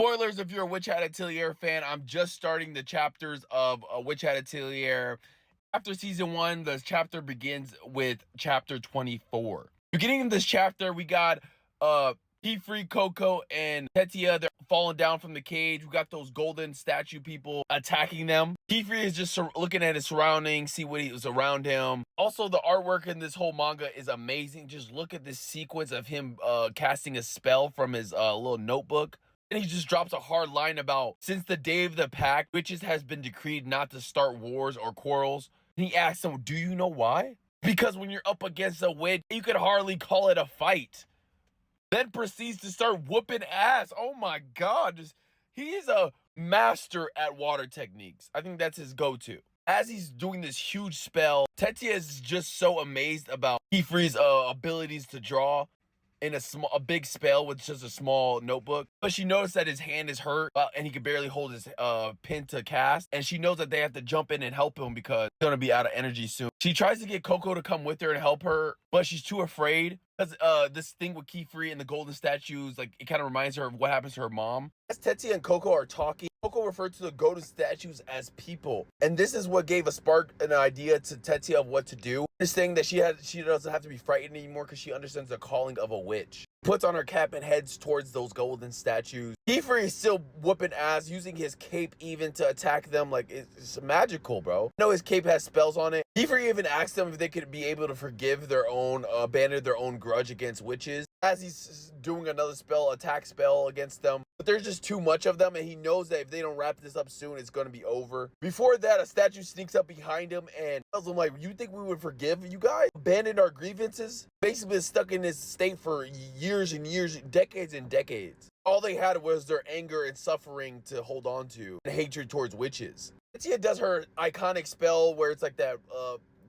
Spoilers if you're a Witch Hat Atelier fan, I'm just starting the chapters of Witch Hat Atelier. After season 1, the chapter begins with chapter 24. Beginning of this chapter, we got P-Free, Coco, and Tetia. They're falling down from the cage. We got those golden statue people attacking them. P-Free is just looking at his surroundings, see what is around him. Also, the artwork in this whole manga is amazing. Just look at this sequence of him casting a spell from his little notebook. And he just drops a hard line about, since the day of the pact, witches has been decreed not to start wars or quarrels. And he asks him, do you know why? Because when you're up against a witch, you could hardly call it a fight. Then proceeds to start whooping ass. Oh my God. He is a master at water techniques. I think that's his go-to. As he's doing this huge spell, Tetia is just so amazed about Kifri's abilities to draw in a big spell with just a small notebook. But she noticed that his hand is hurt and he can barely hold his pin to cast. And she knows that they have to jump in and help him because he's gonna be out of energy soon. She tries to get Coco to come with her and help her, but she's too afraid because this thing with Kifri and the golden statues, like, it kind of reminds her of what happens to her mom. As Tetia and Coco are talking, Coco referred to the golden statues as people. And this is what gave a spark, an idea to Tetia of what to do. This thing that she doesn't have to be frightened anymore because she understands the calling of a witch. Puts on her cap and heads towards those golden statues. Kifri is still whooping ass, using his cape even to attack them. Like, it's magical, bro. I know his cape has spells on it. Kifri even asked them if they could be able to forgive their own, abandon their own grudge against witches. As he's doing another spell, attack spell against them. But there's just too much of them, and he knows that if they don't wrap this up soon, it's going to be over. Before that, a statue sneaks up behind him and tells him, like, you think we would forgive you guys? Abandoned our grievances? Basically been stuck in this state for years and years, decades and decades. All they had was their anger and suffering to hold on to, and hatred towards witches. Tetia does her iconic spell where it's like that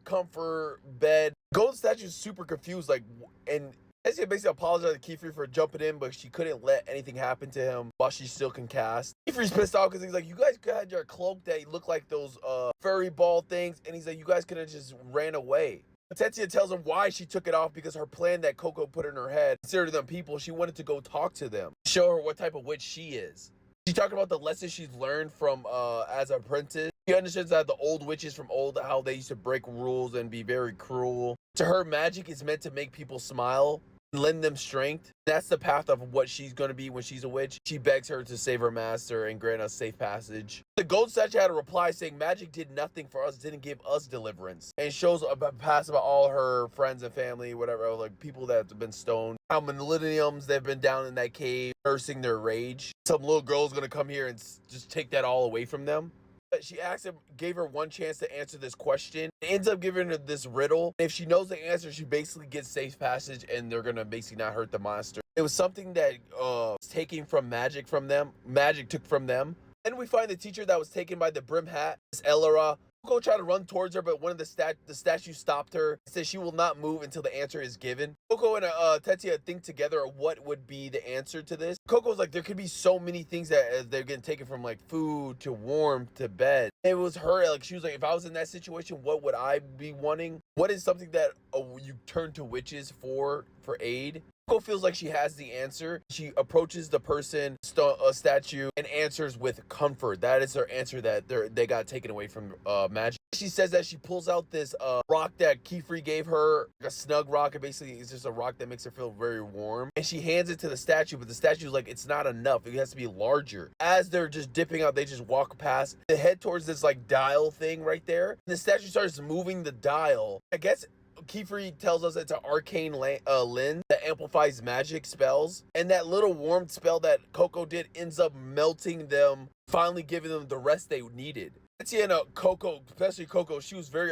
comfort bed. Golden statue is super confused, like, and Tetia basically apologized to Kifri for jumping in, but she couldn't let anything happen to him while she still can cast. Kifri's pissed off because he's like, you guys had your cloak that looked like those furry ball things, and he's like, you guys could have just ran away. Tetia tells him why she took it off, because her plan that Coco put in her head, consider them people, she wanted to go talk to them, show her what type of witch she is. She talked about the lessons she's learned from as an apprentice. She understands that the old witches from old, how they used to break rules and be very cruel. To her, magic is meant to make people smile, lend them strength. That's the path of what she's going to be when she's a witch. She begs her to save her master and grant us safe passage. The gold statue had a reply saying magic did nothing for us, didn't give us deliverance. And shows a past about all her friends and family, whatever, like people that have been stoned. How millenniums they've been down in that cave nursing their rage. Some little girl's going to come here and just take that all away from them. She asked him, gave her one chance to answer this question. It ends up giving her this riddle. If she knows the answer, she basically gets safe passage and they're gonna basically not hurt the monster. It was something that was taken from magic from them. Magic took from them. Then we find the teacher that was taken by the brim hat, Miss Elora. Coco tried to run towards her, but one of the statues stopped her. It says she will not move until the answer is given. Coco and Tetia think together what would be the answer to this. Coco's like, there could be so many things that they're getting taken from, like food to warmth to bed. It was her, like, she was like, if I was in that situation, what would I be wanting? What is something that you turn to witches for aid? Coco feels like she has the answer. She approaches the person, statue, and answers with comfort. That is her answer, that they got taken away from magic. She says that she pulls out this rock that Kifri gave her, like a snug rock. And basically, it's just a rock that makes her feel very warm. And she hands it to the statue, but the statue's like, it's not enough. It has to be larger. As they're just dipping out, they just walk past. They head towards this like dial thing right there. And the statue starts moving the dial. I guess Kifri tells us it's an arcane lens that amplifies magic spells. And that little warmth spell that Coco did ends up melting them, finally giving them the rest they needed. Tetia and Coco, especially Coco, she was very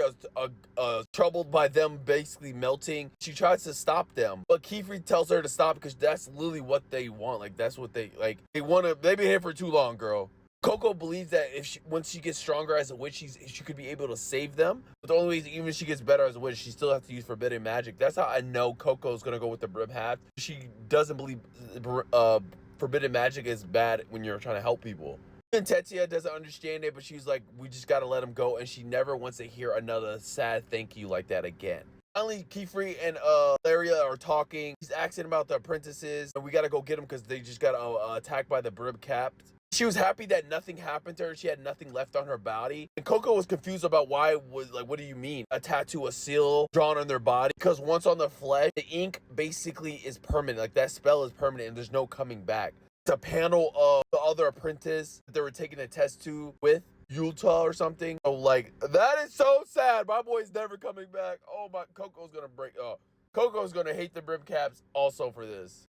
troubled by them basically melting. She tries to stop them, but Kifri tells her to stop because that's literally what they want. Like, that's what they like. They've been here for too long, girl. Coco believes that once she gets stronger as a witch, she could be able to save them. But the only way, even if she gets better as a witch, she still has to use forbidden magic. That's how I know Coco's gonna go with the brim hat. She doesn't believe forbidden magic is bad when you're trying to help people. And Tetia doesn't understand it, but she's like, we just gotta let him go, and she never wants to hear another sad thank you like that again. Finally, Keyfree and Laria are talking. He's asking about the apprentices, and we gotta go get them because they just got attacked by the Brib Caps. She was happy that nothing happened to her. She had nothing left on her body. And Coco was confused about why was like, what do you mean? A tattoo, a seal drawn on their body? Because once on the flesh, the ink basically is permanent. Like that spell is permanent and there's no coming back. It's a panel of the other apprentice that they were taking a test to with. Yulta or something. So like that is so sad. My boy's never coming back. Oh my, Coco's gonna break. Coco's gonna hate the Brim Caps also for this.